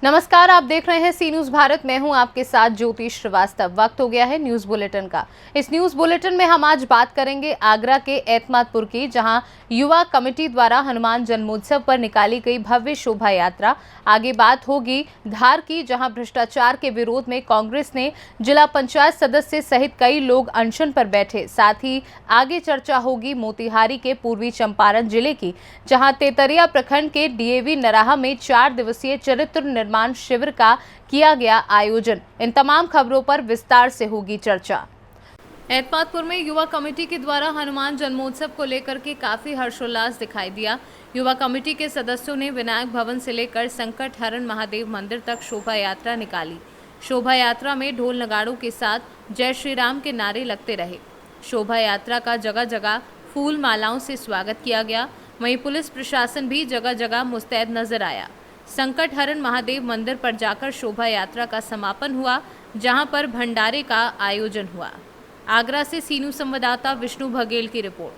नमस्कार, आप देख रहे हैं सी न्यूज भारत। मैं हूं आपके साथ ज्योति श्रीवास्तव। वक्त हो गया है न्यूज बुलेटिन का। इस न्यूज बुलेटिन में हम आज बात करेंगे आगरा के एतमादपुर की, जहां युवा कमेटी द्वारा हनुमान जन्मोत्सव पर निकाली गई भव्य शोभा यात्रा। आगे बात होगी धार की, जहां भ्रष्टाचार के विरोध में कांग्रेस ने जिला पंचायत सदस्य सहित कई लोग अनशन पर बैठे। साथ ही आगे चर्चा होगी मोतिहारी के पूर्वी चंपारण जिले की, जहां तेतरिया प्रखंड के डीएवी नराहा में 4 दिवसीय चरित्र निर्माण शिविर का किया गया आयोजन। इन तमाम खबरों पर विस्तार से होगी चर्चा। एतमादपुर में युवा कमेटी के द्वारा हनुमान जन्मोत्सव को लेकर के काफी हर्षोल्लास दिखाई दिया। युवा कमेटी के सदस्यों ने विनायक भवन से लेकर संकट हरण महादेव मंदिर तक शोभा यात्रा निकाली। शोभा यात्रा में ढोल नगाड़ों के साथ जय श्री राम के नारे लगते रहे। शोभा यात्रा का जगह जगह फूल मालाओं से स्वागत किया गया। वहीं पुलिस प्रशासन भी जगह जगह मुस्तैद नजर आया। संकट हरण महादेव मंदिर पर जाकर शोभा यात्रा का समापन हुआ, जहां पर भंडारे का आयोजन हुआ। आगरा से सी न्यूज संवाददाता विष्णु बघेल की रिपोर्ट।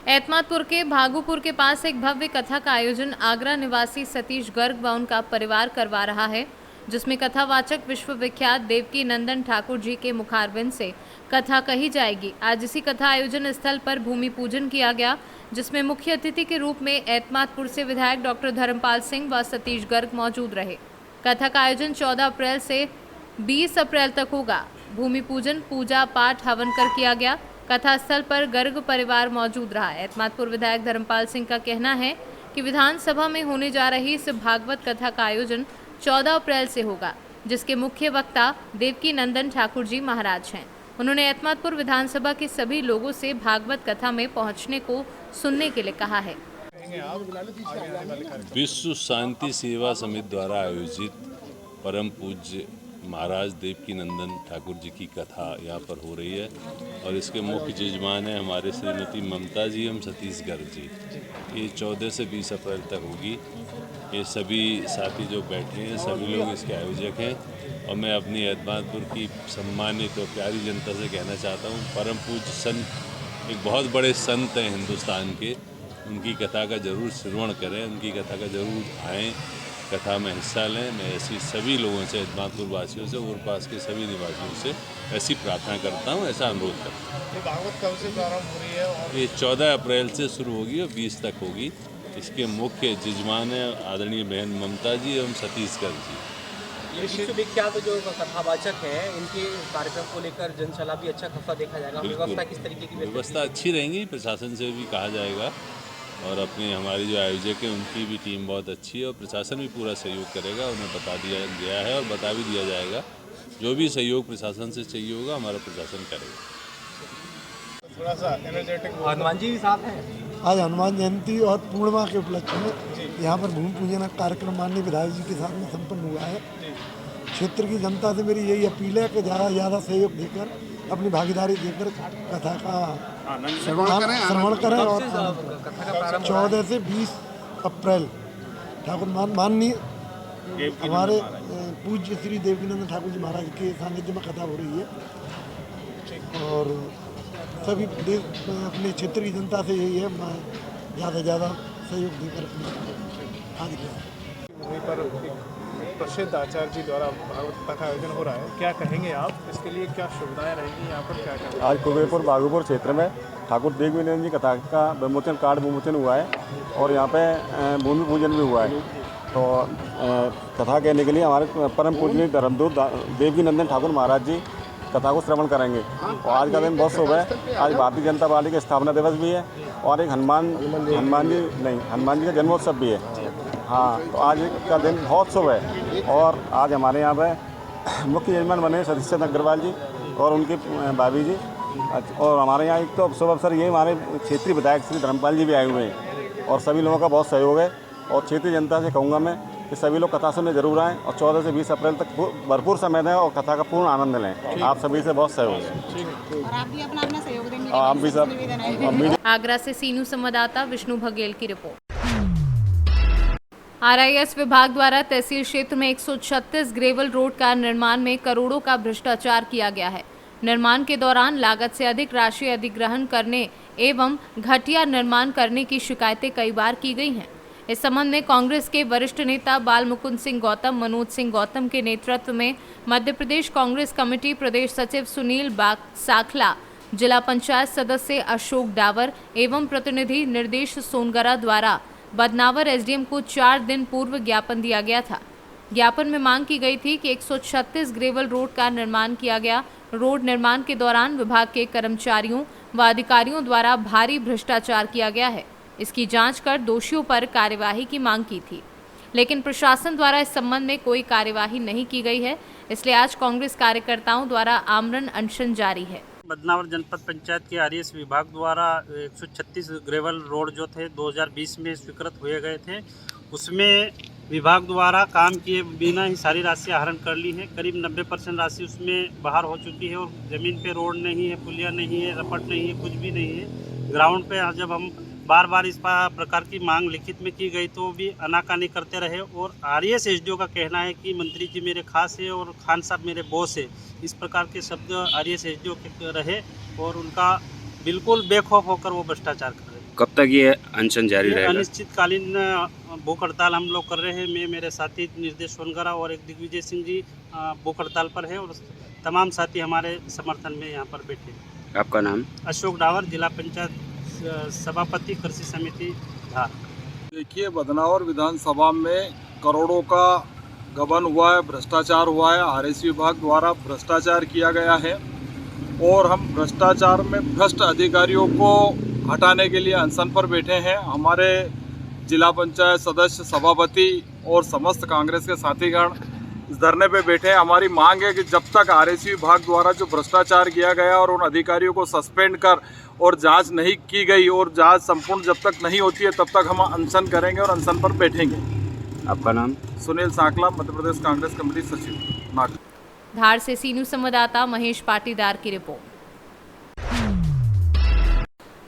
एतमादपुर के भागुपुर के पास एक भव्य कथा का आयोजन आगरा निवासी सतीश गर्ग व उनका परिवार करवा रहा है, जिसमें कथावाचक विश्वविख्यात देवकी नंदन ठाकुर जी के मुखारबिंद से कथा कही जाएगी। आज इसी कथा आयोजन स्थल पर भूमि पूजन किया गया, जिसमें मुख्य अतिथि के रूप में एतमादपुर से विधायक डॉक्टर धर्मपाल सिंह व सतीश गर्ग मौजूद रहे। कथा का आयोजन 14 अप्रैल से 20 अप्रैल तक होगा। भूमि पूजन, पूजा पाठ, हवन कर किया गया। कथा स्थल पर गर्ग परिवार मौजूद रहा। एतमादपुर विधायक धर्मपाल सिंह का कहना है कि विधानसभा में होने जा रही इस भागवत कथा का आयोजन 14 अप्रैल से होगा, जिसके मुख्य वक्ता देवकी नंदन ठाकुर जी महाराज हैं। उन्होंने एतमादपुर विधानसभा के सभी लोगों से भागवत कथा में पहुंचने को सुनने के लिए कहा है। विश्व शांति सेवा समिति द्वारा आयोजित परम पूज्य महाराज देवकी नंदन ठाकुर जी की कथा यहाँ पर हो रही है और इसके मुख्य यजमान हैं हमारे श्रीमती ममता जी एवं सतीश गर्ग जी। ये 14 से 20 अप्रैल तक होगी। ये सभी साथी जो बैठे हैं सभी लोग इसके आयोजक हैं और मैं अपनी एतमादपुर की सम्मानित और प्यारी जनता से कहना चाहता हूँ, परम पूज्य संत एक बहुत बड़े संत हैं हिंदुस्तान के, उनकी कथा का जरूर श्रवण करें, उनकी कथा का जरूर आएँ, कथा में हिस्सा लें। मैं ऐसी सभी लोगों से, एतमादपुर वासियों से और पास के सभी निवासियों से ऐसी प्रार्थना करता हूँ, ऐसा अनुरोध करता हूँ। ये भागवत कब से प्रारंभ हो रही है? और ये 14 अप्रैल से शुरू होगी और 20 तक होगी। इसके मुख्य यजमान हैं आदरणीय बहन ममता जी एवं सतीश गर्ग जी। ये विश्वविख्यात जो कथावाचक हैं, इनके कार्यक्रम को लेकर जनसला भी अच्छा खासा देखा जाएगा। व्यवस्था किस तरीके की? व्यवस्था अच्छी रहेंगी, प्रशासन से भी कहा जाएगा और अपने हमारी जो आयोजक हैं उनकी भी टीम बहुत अच्छी है और प्रशासन भी पूरा सहयोग करेगा। उन्हें बता दिया गया है और बता भी दिया जाएगा। जो भी सहयोग प्रशासन से चाहिए होगा हमारा प्रशासन करेगा। थोड़ा सा एनर्जेटिक। हनुमान जी भी साथ हैं। आज हनुमान जयंती और पूर्णिमा के उपलक्ष्य में यहाँ पर भूमि पूजन का कार्यक्रम माननीय विधायक जी के साथ में संपन्न हुआ है। क्षेत्र की जनता से मेरी यही अपील है कि ज़्यादा से ज़्यादा सहयोग देकर, अपनी भागीदारी देकर कथा का श्रवण करें और 14 से 20 अप्रैल ठाकुर माननीय हमारे पूज्य श्री देवकीनंदन ठाकुर जी महाराज के सानिध्य में कथा हो रही है और सभी अपने क्षेत्र की जनता से यही है, मैं ज़्यादा से ज़्यादा सहयोग देकर आगे वहीं पर एक प्रसिद्ध आचार्य जी द्वारा भागवत कथा का आयोजन हो रहा है, क्या कहेंगे आप? इसके लिए क्या सुविधाएं रहेंगी यहाँ पर? क्या कहेंगे? आज कुबेरपुर बागुपुर क्षेत्र में ठाकुर देवकी नंदन जी कथा का विमोचन कार्ड विमोचन हुआ है और यहाँ पे भूमि पूजन भी हुआ है। तो कथा कहने के लिए हमारे परम पूजनीय धर्मदूत देवकी नंदन ठाकुर महाराज जी कथा को श्रवण करेंगे। और आज का दिन बहुत शुभ है। आज भारतीय जनता पार्टी का स्थापना दिवस भी है और एक हनुमान जी का जन्मोत्सव भी है। हाँ, तो आज का दिन बहुत शुभ है और आज हमारे यहाँ पे मुख्य यजमान बने सतीश अग्रवाल जी और उनके भाभी जी। और हमारे यहाँ एक तो शुभ अवसर ये हमारे क्षेत्रीय विधायक श्री धर्मपाल जी भी आए हुए हैं और सभी लोगों का बहुत सहयोग है। और क्षेत्रीय जनता से कहूँगा मैं कि सभी लोग कथा सुनने जरूर आएँ और 14 से 20 अप्रैल तक भरपूर समय दें और कथा का पूर्ण आनंद लें। आप सभी से बहुत सहयोग है और आप भी अपना सहयोग देंगे। आप भी सब। आगरा से सी न्यूज संवाददाता विष्णु बघेल की रिपोर्ट। आरआईएस विभाग द्वारा तहसील क्षेत्र में 136 ग्रेवल रोड का निर्माण में करोड़ों का भ्रष्टाचार किया गया है। निर्माण के दौरान लागत से अधिक राशि अधिग्रहण करने एवं घटिया निर्माण करने की शिकायतें कई बार की गई हैं। इस संबंध में कांग्रेस के वरिष्ठ नेता बाल मुकुंद सिंह गौतम, मनोज सिंह गौतम के नेतृत्व में मध्य प्रदेश कांग्रेस कमेटी प्रदेश सचिव सुनील साखला, जिला पंचायत सदस्य अशोक डावर एवं प्रतिनिधि निर्देश सोनगरा द्वारा बदनावर एसडीएम को 4 दिन पूर्व ज्ञापन दिया गया था। ज्ञापन में मांग की गई थी कि 136 ग्रेवल रोड का निर्माण किया गया। रोड निर्माण के दौरान विभाग के कर्मचारियों व अधिकारियों द्वारा भारी भ्रष्टाचार किया गया है। इसकी जांच कर दोषियों पर कार्यवाही की मांग की थी, लेकिन प्रशासन द्वारा इस संबंध में कोई कार्यवाही नहीं की गई है। इसलिए आज कांग्रेस कार्यकर्ताओं द्वारा आमरण अनशन जारी है। बदनावर जनपद पंचायत के आरएस विभाग द्वारा 136 ग्रेवल रोड जो थे 2020 में स्वीकृत हुए गए थे, उसमें विभाग द्वारा काम किए बिना ही सारी राशि आहरण कर ली है। करीब 90% राशि उसमें बाहर हो चुकी है और ज़मीन पे रोड नहीं है, पुलिया नहीं है, रपट नहीं है, कुछ भी नहीं है। ग्राउंड पे जब हम बार बार इस प्रकार की मांग लिखित में की गई तो भी आनाकानी करते रहे और आरएस एसडीओ का कहना है कि मंत्री जी मेरे खास है और खान साहब मेरे बॉस है। इस प्रकार के शब्द आरएस एसडीओ के रहे और उनका बिल्कुल बेखौफ होकर वो भ्रष्टाचार कर रहे हैं। कब तक ये अनशन जारी रहेगा? अनिश्चितकालीन भूख हड़ताल हम लोग कर रहे हैं। मैं, मेरे साथी निर्देश सोनगरा और एक दिग्विजय सिंह जी भूख हड़ताल पर है और तमाम साथी हमारे समर्थन में यहाँ पर बैठे हैं। आपका नाम? अशोक डावर, जिला पंचायत सभापति कृषि समिति धार। देखिए, बदनावर विधानसभा में करोड़ों का गबन हुआ है, भ्रष्टाचार हुआ है। आरएस विभाग द्वारा भ्रष्टाचार किया गया है और हम भ्रष्टाचार में भ्रष्ट अधिकारियों को हटाने के लिए अनशन पर बैठे हैं। हमारे जिला पंचायत सदस्य, सभापति और समस्त कांग्रेस के साथीगण इस धरने पे बैठे हैं। हमारी मांग है कि जब तक आरएस विभाग द्वारा जो भ्रष्टाचार किया गया और उन अधिकारियों को सस्पेंड कर और जांच नहीं की गई और जांच संपूर्ण जब तक नहीं होती है तब तक हम अनशन करेंगे और अनशन पर बैठेंगे। आपका नाम? सुनील साखला, मध्य प्रदेश कांग्रेस कमेटी सचिव, नागपुर। धार से सी न्यूज़ संवाददाता महेश पाटीदार की रिपोर्ट।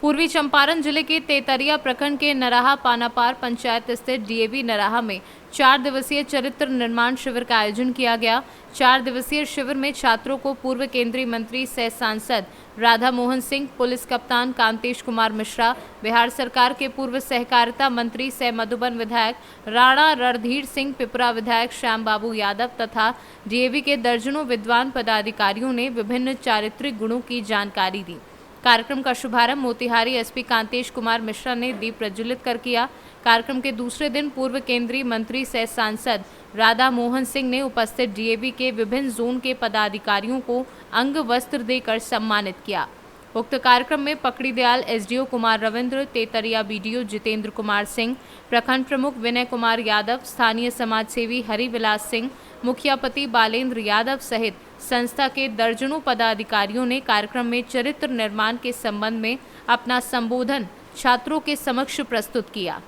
पूर्वी चंपारण जिले के तेतरिया प्रखंड के नराहा पानापार पंचायत स्थित डीएवी नराहा में 4 दिवसीय चरित्र निर्माण शिविर का आयोजन किया गया। 4 दिवसीय शिविर में छात्रों को पूर्व केंद्रीय मंत्री सह सांसद राधा मोहन सिंह, पुलिस कप्तान कांतेश कुमार मिश्रा, बिहार सरकार के पूर्व सहकारिता मंत्री सह मधुबन विधायक राणा रणधीर सिंह, पिपरा विधायक श्याम बाबू यादव तथा डीएवी के दर्जनों विद्वान पदाधिकारियों ने विभिन्न चारित्रिक गुणों की जानकारी दी। कार्यक्रम का शुभारंभ मोतिहारी एसपी कांतेश कुमार मिश्रा ने दीप प्रज्वलित कर किया। कार्यक्रम के दूसरे दिन पूर्व केंद्रीय मंत्री सह सांसद राधा मोहन सिंह ने उपस्थित डीएवी के विभिन्न जोन के पदाधिकारियों को अंग वस्त्र देकर सम्मानित किया। उक्त कार्यक्रम में पकड़ी दयाल एसडीओ कुमार रविंद्र, तेतरिया बीडीओ जितेंद्र कुमार सिंह, प्रखंड प्रमुख विनय कुमार यादव, स्थानीय समाजसेवी हरिविलास सिंह, मुखियापति बालेंद्र यादव सहित संस्था के दर्जनों पदाधिकारियों ने कार्यक्रम में चरित्र निर्माण के संबंध में अपना संबोधन छात्रों के समक्ष प्रस्तुत किया।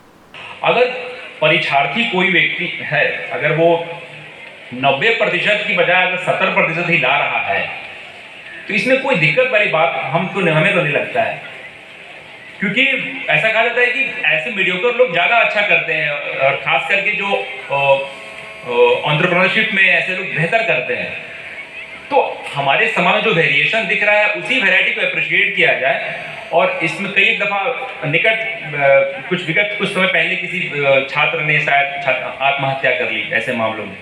अगर परीक्षार्थी कोई व्यक्ति है, अगर वो 90% की बजाय अगर 70% ही ला रहा है तो इसमें कोई दिक्कत वाली बात हमें तो नहीं लगता है, क्योंकि ऐसा कहा जाता है कि ऐसे मीडियोकर लोग ज़्यादा अच्छा करते हैं और खास करके जो एंटरप्रेन्योरशिप में ऐसे लोग बेहतर करते हैं। तो हमारे समाज में जो वेरिएशन दिख रहा है उसी वैरायटी को अप्रिशिएट किया जाए। और इसमें कई दफ़ा कुछ समय पहले किसी छात्र ने शायद आत्महत्या कर ली ऐसे मामलों में।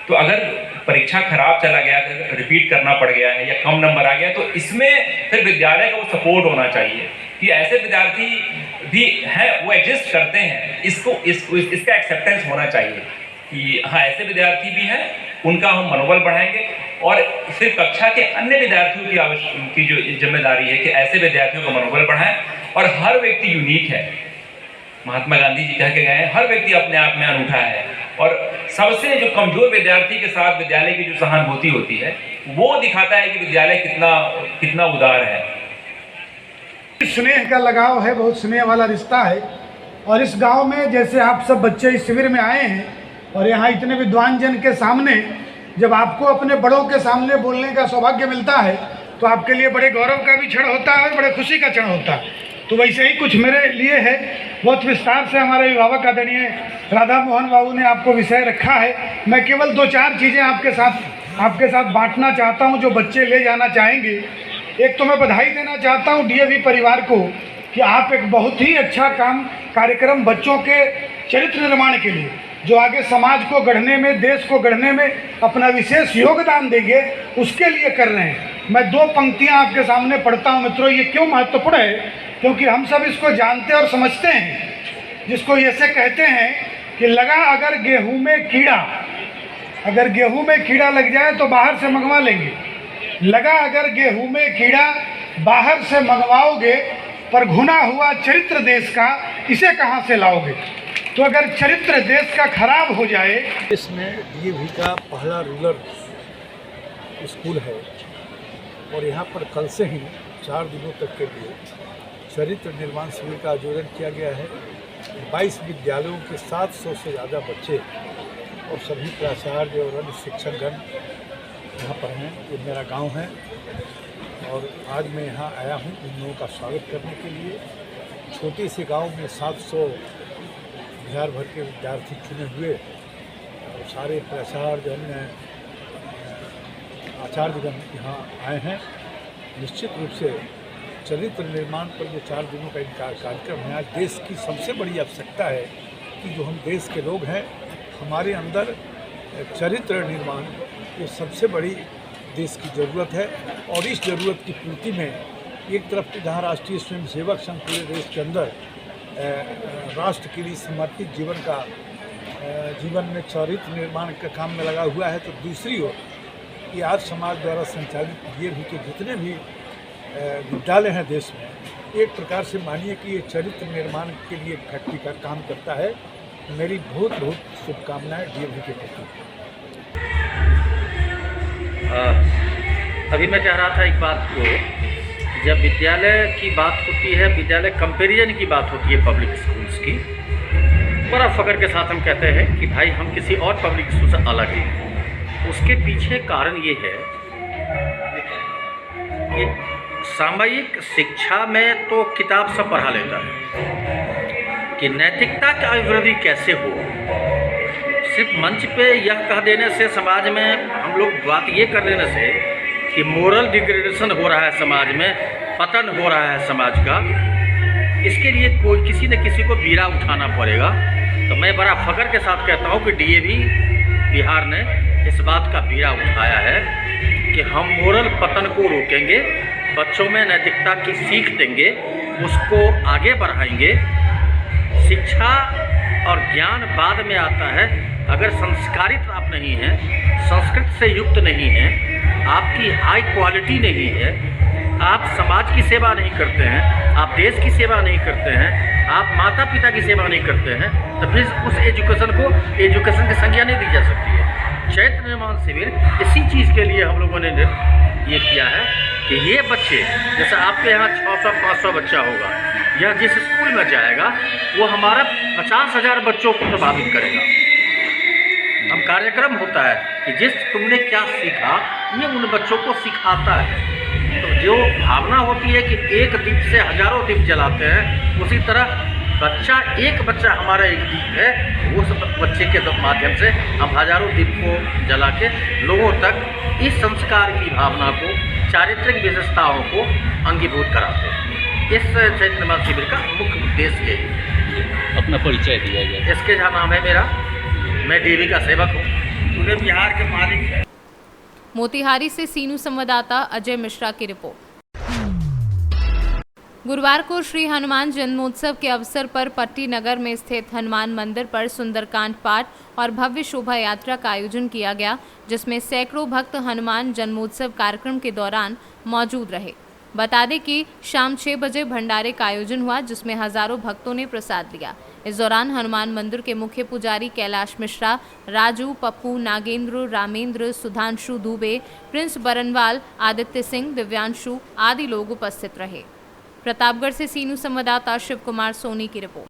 तो अगर परीक्षा खराब चला गया, अगर रिपीट करना पड़ गया है या कम नंबर आ गया, तो इसमें फिर विद्यालय का वो सपोर्ट होना चाहिए कि ऐसे विद्यार्थी भी हैं, वो एग्जिस्ट करते हैं, इसका एक्सेप्टेंस होना चाहिए कि हाँ ऐसे विद्यार्थी भी हैं, उनका हम मनोबल बढ़ाएंगे। और सिर्फ कक्षा के अन्य विद्यार्थियों की जो जिम्मेदारी है कि ऐसे विद्यार्थियों का मनोबल बढ़ाएं। और हर व्यक्ति यूनिक है, महात्मा गांधी जी कह के गए हैं, हर व्यक्ति अपने आप में अनूठा है। और सबसे जो कमजोर विद्यार्थी के साथ विद्यालय की जो सहानुभूति होती है वो दिखाता है कि विद्यालय कितना उदार है। स्नेह का लगाव है, बहुत स्नेह वाला रिश्ता है। और इस गांव में जैसे आप सब बच्चे इस शिविर में आए हैं और यहाँ इतने विद्वान जन के सामने जब आपको अपने बड़ों के सामने बोलने का सौभाग्य मिलता है तो आपके लिए बड़े गौरव का भी क्षण होता है और बड़े खुशी का क्षण होता है। तो वैसे ही कुछ मेरे लिए है। बहुत विस्तार से हमारे अभिभावक आदरणीय राधा मोहन बाबू ने आपको विषय रखा है। मैं केवल 2-4 चीज़ें आपके साथ बांटना चाहता हूं जो बच्चे ले जाना चाहेंगे। एक तो मैं बधाई देना चाहता हूं डीएवी परिवार को कि आप एक बहुत ही अच्छा कार्यक्रम बच्चों के चरित्र निर्माण के लिए, जो आगे समाज को गढ़ने में, देश को गढ़ने में अपना विशेष योगदान देंगे, उसके लिए कर रहे हैं। मैं 2 पंक्तियां आपके सामने पढ़ता हूं मित्रों। ये क्यों महत्वपूर्ण है? क्योंकि हम सब इसको जानते और समझते हैं, जिसको ऐसे कहते हैं कि लगा अगर गेहूं में कीड़ा, अगर गेहूं में कीड़ा लग जाए तो बाहर से मंगवा लेंगे। लगा अगर गेहूं में कीड़ा, बाहर से मंगवाओगे, पर घुना हुआ चरित्र देश का, इसे कहाँ से लाओगे? तो अगर चरित्र देश का खराब हो जाए। इसमें डीएवी का पहला रूरल स्कूल है और यहाँ पर कल से ही 4 दिनों तक के लिए चरित्र निर्माण शिविर का आयोजन किया गया है। 22 विद्यालयों के 700 से ज़्यादा बच्चे और सभी प्राचार्य और अन्य शिक्षकगण यहाँ पर हैं। ये मेरा गांव है और आज मैं यहाँ आया हूँ इन लोगों का स्वागत करने के लिए। छोटे से गांव में 700 बिहार भर के विद्यार्थी चुने हुए और सारे प्राचार्य अन्य आचार्यगण यहाँ आए हैं। निश्चित रूप से चरित्र निर्माण पर जो 4 दिनों का इनका कार्यक्रम है, आज देश की सबसे बड़ी आवश्यकता है कि जो हम देश के लोग हैं, हमारे अंदर चरित्र निर्माण ये सबसे बड़ी देश की ज़रूरत है। और इस ज़रूरत की पूर्ति में एक तरफ तो जहाँ राष्ट्रीय स्वयंसेवक संघ पूरे देश के अंदर राष्ट्र के लिए समर्पित जीवन में चरित्र निर्माण का काम में लगा हुआ है, तो दूसरी ओर ये आज समाज द्वारा संचालित डीएवी के जितने भी विद्यालय हैं देश में, एक प्रकार से मानिए कि ये चरित्र निर्माण के लिए फैक्ट्री का काम करता है। मेरी बहुत बहुत शुभकामनाएं डीएवी के प्रति। अभी मैं कह रहा था एक बात को, जब विद्यालय की बात होती है, विद्यालय कंपैरिजन की बात होती है पब्लिक स्कूल्स की, बड़ा फख्र के साथ हम कहते हैं कि भाई हम किसी और पब्लिक स्कूल से अलग हैं। उसके पीछे कारण ये है कि सामयिक शिक्षा में तो किताब सब पढ़ा लेता है कि नैतिकता की अभिवृद्धि कैसे हो। सिर्फ मंच पे यह कह देने से, समाज में हम लोग बात ये कर देने से कि मोरल डिग्रेडेशन हो रहा है समाज में, पतन हो रहा है समाज का, इसके लिए कोई किसी न किसी को बीड़ा उठाना पड़ेगा। तो मैं बड़ा फख्र के साथ कहता हूँ कि डीएवी बिहार ने इस बात का बीड़ा उठाया है कि हम मोरल पतन को रोकेंगे, बच्चों में नैतिकता की सीख देंगे, उसको आगे बढ़ाएंगे। शिक्षा और ज्ञान बाद में आता है। अगर संस्कारित आप नहीं हैं, संस्कृत से युक्त नहीं हैं, आपकी हाई क्वालिटी नहीं है, आप समाज की सेवा नहीं करते हैं, आप देश की सेवा नहीं करते हैं, आप माता पिता की सेवा नहीं करते हैं, तो फिर उस एजुकेशन को एजुकेशन की संज्ञा नहीं दी जा सकती है। चरित्र निर्माण शिविर इसी चीज़ के लिए हम लोगों ने ये किया है कि ये बच्चे, जैसे आपके यहाँ 600-500 बच्चा होगा, यह जिस स्कूल में जाएगा वो हमारा 50,000 बच्चों को प्रभावित करेगा। हम कार्यक्रम होता है कि जिस तुमने क्या सीखा ये उन बच्चों को सिखाता है। तो जो भावना होती है कि एक दीप से हजारों दीप जलाते हैं, उसी तरह एक बच्चा हमारा एक दीप है, वो सब बच्चे के माध्यम से हम हजारों दीप को जला के लोगों तक इस संस्कार की भावना को, चारित्रिक विशेषताओं को अंगीभूत कराते हैं। इस चरित्र निर्माण शिविर का मुख्य उद्देश्य यही। अपना परिचय दिया गया। इसके जहाँ नाम है मेरा, मैं डीएवी का सेवक हूँ, पूरे बिहार के मालिक है। मोतिहारी से सीनू संवाददाता अजय मिश्रा की रिपोर्ट। गुरुवार को श्री हनुमान जन्मोत्सव के अवसर पर पट्टी नगर में स्थित हनुमान मंदिर पर सुंदरकांड पाठ और भव्य शोभा यात्रा का आयोजन किया गया, जिसमें सैकड़ों भक्त हनुमान जन्मोत्सव कार्यक्रम के दौरान मौजूद रहे। बता दें कि शाम 6 बजे भंडारे का आयोजन हुआ, जिसमें हजारों भक्तों ने प्रसाद लिया। इस दौरान हनुमान मंदिर के मुख्य पुजारी कैलाश मिश्रा, राजू, पप्पू, नागेंद्र, रामेंद्र, सुधांशु दुबे, प्रिंस बरनवाल, आदित्य सिंह, दिव्यांशु आदि लोग उपस्थित रहे। प्रतापगढ़ से सीनू संवाददाता शिव कुमार सोनी की रिपोर्ट।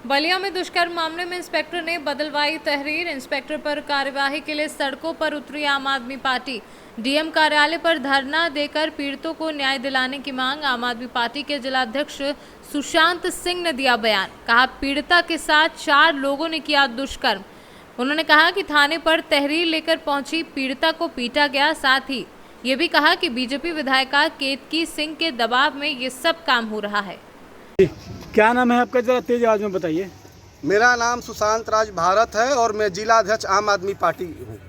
बलिया में दुष्कर्म मामले में इंस्पेक्टर ने बदलवाई तहरीर। इंस्पेक्टर पर कार्यवाही के लिए सड़कों पर उतरी आम आदमी पार्टी। डीएम कार्यालय पर धरना देकर पीड़ितों को न्याय दिलाने की मांग। आम आदमी पार्टी के जिलाध्यक्ष सुशांत सिंह ने दिया बयान। कहा, पीड़िता के साथ 4 लोगों ने किया दुष्कर्म। उन्होंने कहा कि थाने पर तहरीर लेकर पहुंची पीड़िता को पीटा गया, साथ ही ये भी कहा कि बीजेपी विधायिका केतकी सिंह के दबाव में ये सब काम हो रहा है। क्या नाम है आपका, जरा तेज आवाज में बताइए। मेरा नाम सुशांत राज भारत है और मैं जिला अध्यक्ष आम आदमी पार्टी हूँ।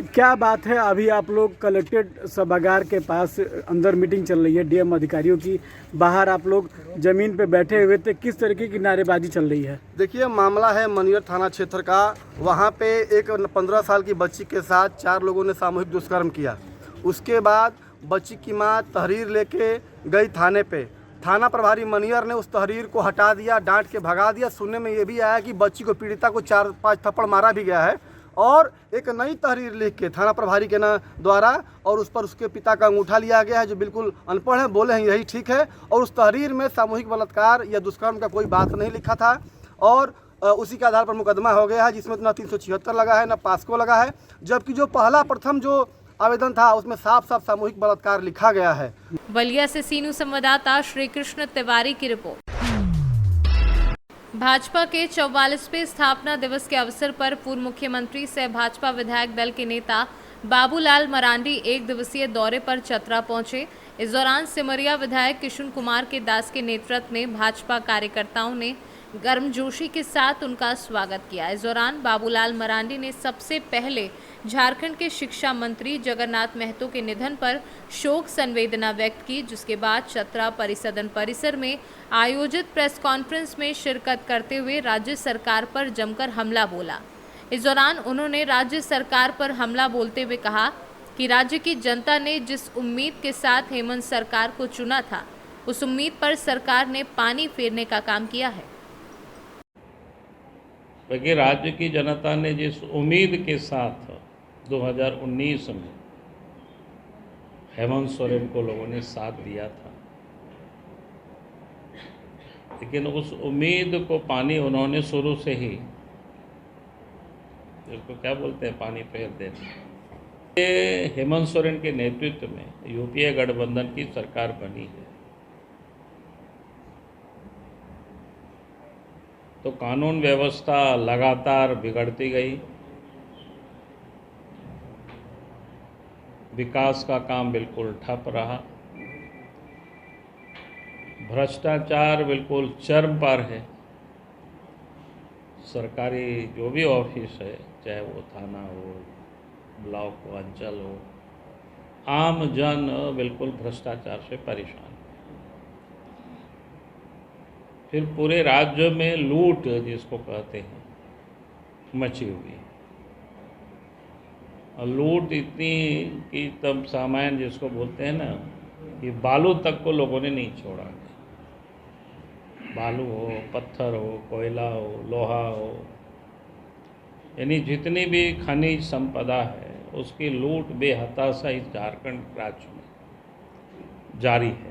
क्या बात है, अभी आप लोग कलेक्ट्रेट सभागार के पास अंदर मीटिंग चल रही है डीएम अधिकारियों की, बाहर आप लोग जमीन पे बैठे हुए थे, किस तरीके की नारेबाजी चल रही है? देखिए, मामला है मनियर थाना क्षेत्र का। वहाँ पे एक 15 साल की बच्ची के साथ 4 लोगों ने सामूहिक दुष्कर्म किया। उसके बाद बच्ची की माँ तहरीर लेके गई थाने पे। थाना प्रभारी मनियर ने उस तहरीर को हटा दिया, डांट के भगा दिया। सुनने में ये भी आया कि बच्ची को, पीड़िता को 4-5 थप्पड़ मारा भी गया है और एक नई तहरीर लिख के थाना प्रभारी के द्वारा और उस पर उसके पिता का अंगूठा लिया गया है, जो बिल्कुल अनपढ़ है, बोले हैं यही ठीक है। और उस तहरीर में सामूहिक बलात्कार या दुष्कर्म का कोई बात नहीं लिखा था और उसी के आधार पर मुकदमा हो गया है, जिसमें ना 376 लगा है ना पास्को लगा है। जबकि जो प्रथम जो आवेदन था उसमें साफ साफ सामूहिक बलात्कार लिखा गया है। बलिया से सीनू संवाददाता श्री कृष्ण तिवारी की रिपोर्ट। भाजपा के 44वें स्थापना दिवस के अवसर पर पूर्व मुख्यमंत्री सह भाजपा विधायक दल के नेता बाबूलाल मरांडी 1 दिवसीय दौरे पर चतरा पहुंचे। इस दौरान सिमरिया विधायक किशुन कुमार के दास के नेतृत्व में भाजपा कार्यकर्ताओं ने गर्मजोशी के साथ उनका स्वागत किया। इस दौरान बाबूलाल मरांडी ने सबसे पहले झारखंड के शिक्षा मंत्री जगन्नाथ महतो के निधन पर शोक संवेदना व्यक्त की, जिसके बाद चतरा परिसदन परिसर में आयोजित प्रेस कॉन्फ्रेंस में शिरकत करते हुए राज्य सरकार पर जमकर हमला बोला। इस दौरान उन्होंने राज्य सरकार पर हमला बोलते हुए कहा कि राज्य की जनता ने जिस उम्मीद के साथ हेमंत सरकार को चुना था, उस उम्मीद पर सरकार ने पानी फेरने का काम किया है। क्योंकि राज्य की जनता ने जिस उम्मीद के साथ 2019 में हेमंत सोरेन को लोगों ने साथ दिया था, लेकिन उस उम्मीद को पानी उन्होंने शुरू से ही, जिसको क्या बोलते हैं, पानी फेर देना। ये हेमंत सोरेन के नेतृत्व में यूपीए गठबंधन की सरकार बनी है, तो कानून व्यवस्था लगातार बिगड़ती गई, विकास का काम बिल्कुल ठप रहा, भ्रष्टाचार बिल्कुल चरम पर है। सरकारी जो भी ऑफिस है, चाहे वो थाना हो, ब्लॉक हो, अंचल हो, आम जन बिल्कुल भ्रष्टाचार से परेशान। फिर पूरे राज्य में लूट जिसको कहते हैं मची हुई, और लूट इतनी कि तब सामान जिसको बोलते हैं ना, कि बालू तक को लोगों ने नहीं छोड़ा। बालू हो, पत्थर हो, कोयला हो, लोहा हो, यानी जितनी भी खनिज संपदा है उसकी लूट बेहताशा इस झारखंड राज्य में जारी है।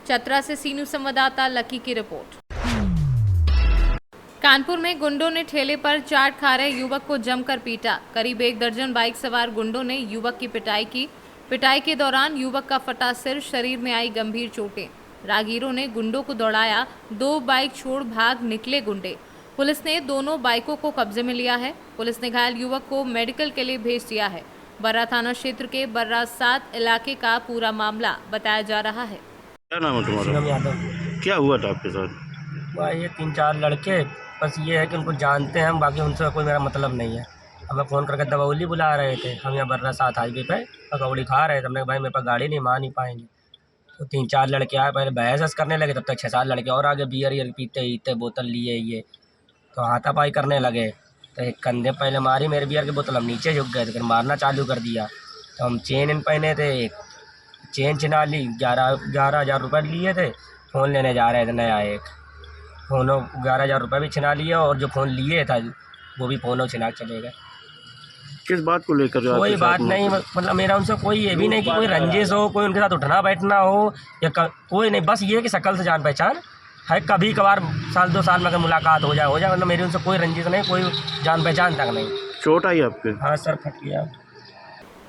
चतरा से सीनू संवाददाता लकी की रिपोर्ट। कानपुर में गुंडों ने ठेले पर चाट खा रहे युवक को जमकर पीटा। करीब 1 दर्जन बाइक सवार गुंडों ने युवक की पिटाई की। पिटाई के दौरान युवक का फटा सिर, शरीर में आई गंभीर चोटें। राहगीरों ने गुंडों को दौड़ाया। 2 बाइक छोड़ भाग निकले गुंडे। पुलिस ने दोनों बाइकों को कब्जे में लिया है। पुलिस ने घायल युवक को मेडिकल के लिए भेज दिया है। बर्रा थाना क्षेत्र के बर्रा 7 इलाके का पूरा मामला बताया जा रहा है। क्या नाम है तुम्हारा? क्या हुआ था आपके साथ? ये 3-4 लड़के, बस ये है कि उनको जानते हैं हम, बाकी उनसे कोई मेरा मतलब नहीं है। हमें फ़ोन करके दबौली बुला रहे थे, हम यहाँ बर्रा 7 हाईवे पे पकौड़ी खा रहे थे। हमने भाई मेरे पास गाड़ी नहीं, मान नहीं पाएंगे। तो 3-4 लड़के आए, पहले बहस करने लगे, तब तक 6-7 लड़के और आगे बियर पीते बोतल लिए ये, तो हाथापाई करने लगे। तो एक कंधे पहले मारी मेरे बियर की बोतल, हम नीचे झुक गए, तो फिर मारना चालू कर दिया। तो हम चेन इन पहने थे, एक चेन छिना ली, 11,000 रुपये लिए थे। फ़ोन लेने जा रहे थे नया, एक फ़ोनों 11,000 रुपये भी छिना लिए, और जो फ़ोन लिए था वो भी फ़ोनों छिना चले गए। किस बात को लेकर? कोई बात नहीं, मतलब मेरा उनसे कोई ये भी नहीं कि कोई रंजिश हो, कोई उनके साथ उठना बैठना हो या कोई नहीं। बस ये कि शक्ल से जान पहचान है, कभी कभार 1-2 साल में अगर मुलाकात हो जाए, मतलब मेरी उनसे कोई रंजिश नहीं, कोई जान पहचान तक नहीं। चोट आई आपके? हाँ सर, फट गया।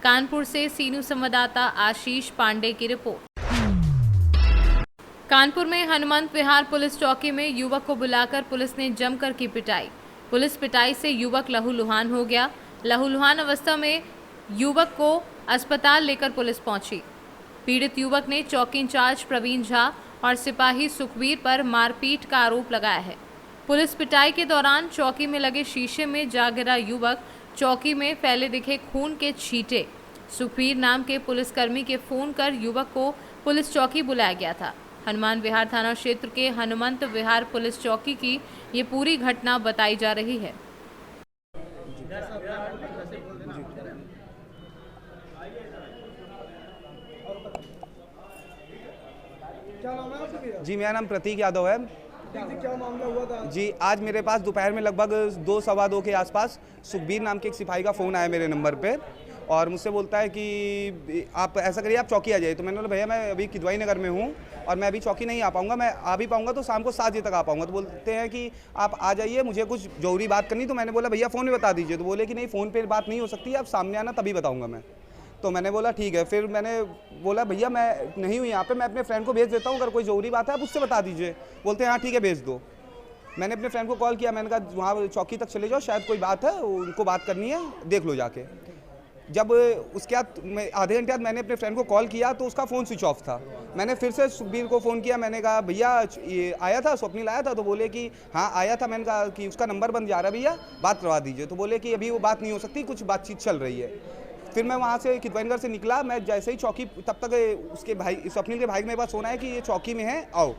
कानपुर से सीनू संवाददाता आशीष पांडे की रिपोर्ट। कानपुर में हनुमंत विहार पुलिस चौकी में युवक को बुलाकर पुलिस ने जमकर की पिटाई। पुलिस पिटाई से युवक लहूलुहान हो गया। लहूलुहान अवस्था में युवक को अस्पताल लेकर पुलिस पहुंची। पीड़ित युवक ने चौकी इंचार्ज प्रवीण झा और सिपाही सुखबीर पर मारपीट का आरोप लगाया है। पुलिस पिटाई के दौरान चौकी में लगे शीशे में जा गिरा युवक, चौकी में फैले दिखे खून के छींटे। सुखबीर नाम के पुलिसकर्मी के फोन कर युवक को पुलिस चौकी बुलाया गया था। हनुमान विहार थाना क्षेत्र के हनुमंत विहार पुलिस चौकी की ये पूरी घटना बताई जा रही है। जी, मेरा नाम प्रतीक यादव है। क्या मामला हुआ था? जी, आज मेरे पास दोपहर में लगभग 2 सवा 2 के आसपास सुखबीर नाम के एक सिपाही का फ़ोन आया मेरे नंबर पे और मुझसे बोलता है कि आप ऐसा करिए, आप चौकी आ जाइए। तो मैंने बोला भैया मैं अभी किदवाई नगर में हूँ और मैं अभी चौकी नहीं आ पाऊँगा, मैं आ भी पाऊँगा तो शाम को 7 बजे तक आ पाऊँगा। तो बोलते हैं कि आप आ जाइए, मुझे कुछ जरूरी बात करनी। तो मैंने बोला भैया फ़ोन में बता दीजिए। तो बोले कि नहीं, फ़ोन पर बात नहीं हो सकती, आप सामने आना तभी बताऊँगा मैं। तो मैंने बोला ठीक है। फिर मैंने बोला भैया मैं नहीं हूँ यहाँ पे, मैं अपने फ्रेंड को भेज देता हूँ, अगर कोई ज़रूरी बात है आप उससे बता दीजिए। बोलते हैं हाँ ठीक है, भेज दो। मैंने अपने फ्रेंड को कॉल किया, मैंने कहा वहाँ चौकी तक चले जाओ, शायद कोई बात है, उनको बात करनी है, देख लो जाके। जब उसके बाद मैं आधे घंटे बाद मैंने अपने फ्रेंड को कॉल किया तो उसका फ़ोन स्विच ऑफ था। मैंने फिर से सुखबीर को फ़ोन किया, मैंने कहा भैया ये आया था, स्वप्निल आया था? तो बोले कि हाँ आया था। मैंने कहा कि उसका नंबर बंद जा रहा है भैया, बात करवा दीजिए। तो बोले कि अभी वो बात नहीं हो सकती, कुछ बातचीत चल रही है। फिर मैं वहाँ से किदवाईनगर से निकला, मैं जैसे ही चौकी, तब तक उसके भाई स्वप्निल के भाई मेरे पास सोना है कि ये चौकी में है, आओ।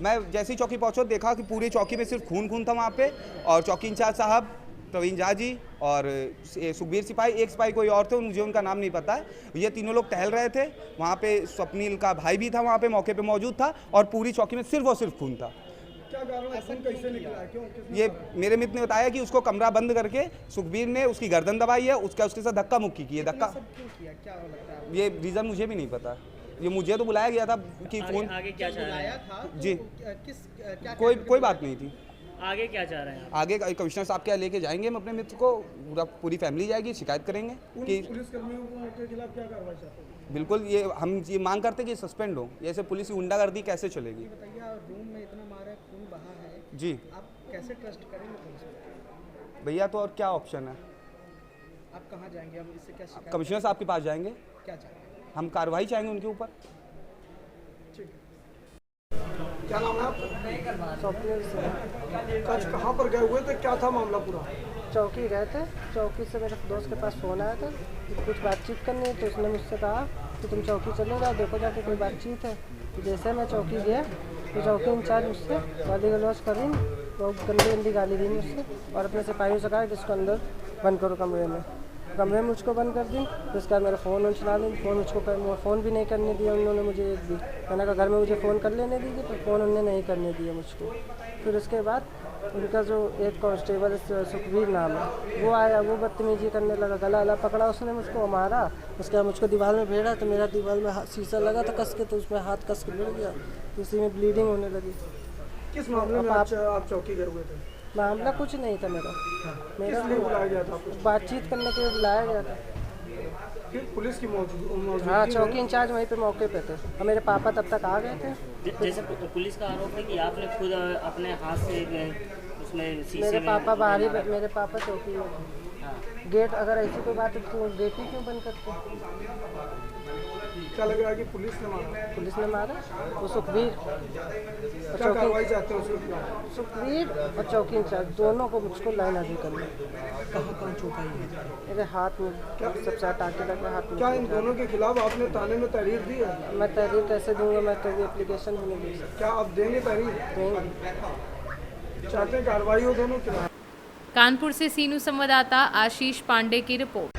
मैं जैसे ही चौकी पहुँचा देखा कि पूरी चौकी में सिर्फ खून था वहाँ पे, और चौकी इंचार्ज साहब प्रवीण झा जी और सुखबीर सिपाही, एक सिपाही कोई और थे, मुझे उनका नाम नहीं पता है। ये तीनों लोग टहल रहे थे वहाँ पे। स्वप्निल का भाई भी था वहाँ पे, मौके पे मौजूद था, और पूरी चौकी में सिर्फ और सिर्फ खून था। क्या कारण है, खून कैसे निकला है, क्यों? ये मेरे मित्र ने बताया कि उसको कमरा बंद करके सुखबीर ने उसकी गर्दन दबाई है, उसके साथ धक्का मुक्की की है। धक्का क्यों किया, क्या लगता है? ये रीज़न मुझे भी नहीं पता। ये मुझे तो बुलाया गया था कि फ़ोन आगे क्या चाह रहे हैं? जी, क्या कोई बात नहीं थी। आगे क्या चाह रहे हैं? आगे कमिश्नर साहब क्या लेके जाएंगे हम अपने मित्र को, पूरी फैमिली जाएगी, शिकायत करेंगे कि पुलिसकर्मियों के खिलाफ क्या कार्रवाई चाहते हैं? बिल्कुल, ये हम ये मांग करते हैं कि सस्पेंड हो। ऐसे पुलिस की गुंडागर्दी कैसे चलेगी? बताइए, रूम में इतना मारा, खून बहा है जी, आप कैसे ट्रस्ट करेंगे पुलिस पे? भैया तो और क्या ऑप्शन है? आप कहाँ जाएंगे? हम इससे क्या शिकायत? कमिश्नर साहब के पास जाएंगे, क्या चाहेंगे? हम कार्रवाई चाहेंगे उनके ऊपर। क्या नाम है आपका? स्वप्निल से। आज कहाँ पर गए हुए थे, क्या था मामला पूरा? चौकी गए थे, चौकी से मेरे दोस्त के पास फ़ोन आया था कि कुछ बातचीत करनी है। तो उसने मुझसे कहा कि तुम चौकी चले जाओ, देखो जाके कोई बातचीत है। जैसे मैं चौकी गया तो चौकी इंचार्ज मुझसे गाली गलौज कर रही, बहुत गंदी गाली दी मुझसे, और अपने सिपाहियों से कहा कि इसको अंदर बंद करो कमरे में मुझको बंद कर दी। तो इसके बाद मेरा फ़ोन चला दी, फ़ोन भी नहीं करने दिया उन्होंने मुझे एक भी। मैंने कहा घर में मुझे फ़ोन कर लेने दीजिए, पर फ़ोन उन्होंने नहीं करने दिया मुझको। फिर उसके बाद उनका जो एक कांस्टेबल सुखबीर नाम है, वो आया, वो बदतमीजी करने लगा, गला पकड़ा उसने मुझको, मारा। उसके बाद मुझको दीवार में भेड़ा, तो मेरा दीवार में शीशा लगा था कस के, तो उसमें हाथ कस के भिड़ गया, तो उसी में ब्लीडिंग होने लगी। किस मामले में आप चौकी गए हुए थे? मामला कुछ नहीं था मेरा किस लिए बुलाया गया था? बातचीत करने के लिए बुलाया गया था। फिर पुलिस की मौजूदगी? हाँ, चौकी इंचार्ज वहीं पे मौके पे थे, और मेरे पापा तब तक आ गए थे। जैसे पुलिस का आरोप है कि आपने खुद अपने हाथ से उसमें शीशे मेरे में पापा बाहर ही, मेरे पापा चौकी में थे। गेट, अगर ऐसी कोई बात है तो गेट ही क्यों बंद करते? क्या लग रहा है कि पुलिस ने मारा? पुलिस ने मारा, वो सुखबीर क्या कार्रवाई चाहते हो? सुखबीर और चौकी इंचार्ज दोनों को मुझको लाइन हाजिर करना। कहाँ चोट आई है? मेरे हाथ में सबसे टाँके लगे हाथ में। क्या इन दोनों के खिलाफ आपने थाने में तहरीर दी है? मैं तहरीर कैसे दूंगा, मैं तो एप्लीकेशन भी नहीं दे सकता। क्या आप देंगे तहरीर? देंगे। चाहते हैं कार्रवाई हो दोनों के? कानपुर से सीनू संवाददाता आशीष पांडे की रिपोर्ट।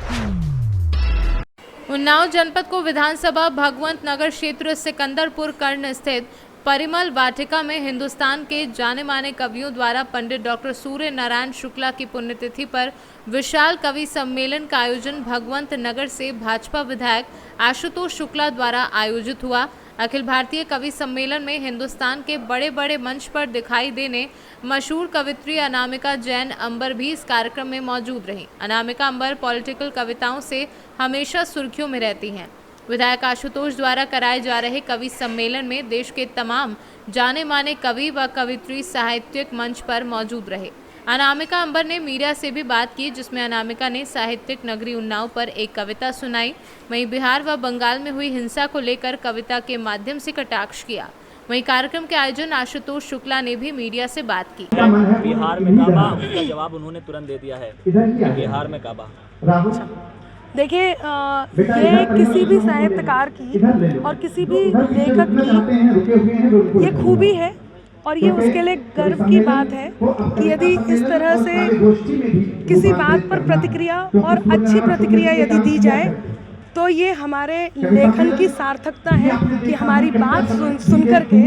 उन्नाव जनपद को विधानसभा भगवंत नगर क्षेत्र सिकंदरपुर कर्ण स्थित परिमल वाटिका में हिंदुस्तान के जाने माने कवियों द्वारा पंडित डॉक्टर सूर्य नारायण शुक्ला की पुण्यतिथि पर विशाल कवि सम्मेलन का आयोजन भगवंत नगर से भाजपा विधायक आशुतोष शुक्ला द्वारा आयोजित हुआ। अखिल भारतीय कवि सम्मेलन में हिंदुस्तान के बड़े बड़े मंच पर दिखाई देने मशहूर कवित्री अनामिका जैन अंबर भी इस कार्यक्रम में मौजूद रहीं। अनामिका अंबर पॉलिटिकल कविताओं से हमेशा सुर्खियों में रहती हैं। विधायक आशुतोष द्वारा कराए जा रहे कवि सम्मेलन में देश के तमाम जाने माने कवि व कवित्री साहित्यिक मंच पर मौजूद रहे। अनामिका अंबर ने मीडिया से भी बात की, जिसमें अनामिका ने साहित्यिक नगरी उन्नाव पर एक कविता सुनाई। वहीं बिहार व बंगाल में हुई हिंसा को लेकर कविता के माध्यम से कटाक्ष किया। वहीं कार्यक्रम के आयोजन आशुतोष शुक्ला ने भी मीडिया से बात की। बिहार में काबा, उसका जवाब उन्होंने तुरंत दे दिया है। बिहार में काबा। देखिए, ये किसी भी साहित्यकार की और किसी भी लेखक की ये खूबी है और ये उसके लिए गर्व की बात है कि यदि इस तरह से किसी बात पर प्रतिक्रिया और अच्छी प्रतिक्रिया यदि दी जाए तो ये हमारे लेखन की सार्थकता है कि हमारी बात सुन करके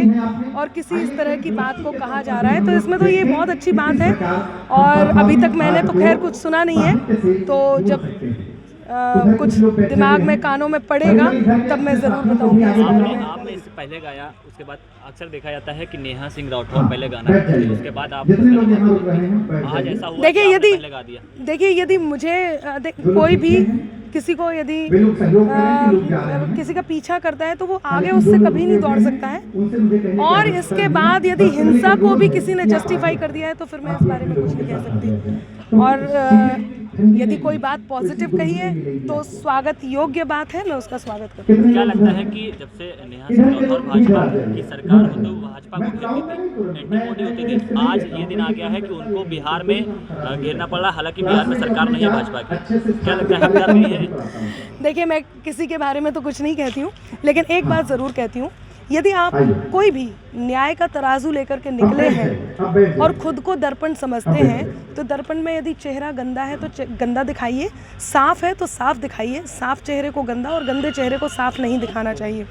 और किसी इस तरह की बात को कहा जा रहा है, तो इसमें तो ये बहुत अच्छी बात है। और अभी तक मैंने तो खैर कुछ सुना नहीं है, तो जब कुछ दिमाग में कानों में पड़ेगा तब मैं ज़रूर बताऊंगी। आपने इससे पहले गाया, उसके बाद अक्सर देखा जाता है कि नेहा सिंह राठौर पहले गाना गाती है, उसके बाद आप आज ऐसा हुआ। देखिए यदि मुझे कोई भी किसी को यदि किसी का पीछा करता है तो वो आगे उससे कभी नहीं दौड़ सकता है। और इसके बाद यदि हिंसा को भी किसी ने जस्टिफाई कर दिया है तो फिर मैं इस बारे में कुछ नहीं कह सकती। और यदि कोई बात पॉजिटिव कही है तो स्वागत योग्य बात है, मैं उसका स्वागत करती हूँ। क्या लगता है कि जब से नेहा सिंह राठौर भाजपा की सरकार हो तो भाजपा को घेरती थी, एंटी मोदी होती थी, आज ये दिन आ गया है कि उनको बिहार में घेरना पड़ रहा, हालांकि बिहार में सरकार नहीं है भाजपा की। क्या लगता है हकदार नहीं है? देखिए, मैं किसी के बारे में तो कुछ नहीं कहती हूँ, लेकिन एक बात ज़रूर कहती हूँ, यदि आप कोई भी न्याय का तराजू लेकर के निकले हैं और खुद को दर्पण समझते हैं तो दर्पण में यदि चेहरा गंदा है तो गंदा दिखाइए, साफ़ है तो साफ़ दिखाइए। साफ़ चेहरे को गंदा और गंदे चेहरे को साफ़ नहीं दिखाना चाहिए।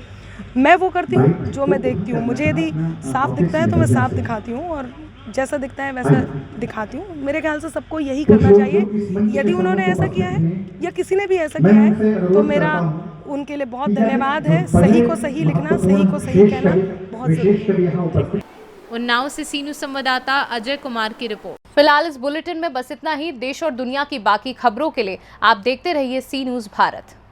मैं वो करती हूँ जो मैं देखती हूँ। मुझे यदि साफ़ दिखता है तो मैं साफ़ दिखाती हूँ और जैसा दिखता है वैसा दिखाती हूँ। मेरे ख्याल से सबको यही करना चाहिए। यदि उन्होंने ऐसा किया है या किसी ने भी ऐसा किया है तो मेरा उनके लिए बहुत धन्यवाद है। सही को सही लिखना, सही को सही कहना बहुत जरूरी है। उन्नाव से सी न्यूज़ संवाददाता अजय कुमार की रिपोर्ट। फिलहाल इस बुलेटिन में बस इतना ही। देश और दुनिया की बाकी खबरों के लिए आप देखते रहिए सी न्यूज़ भारत।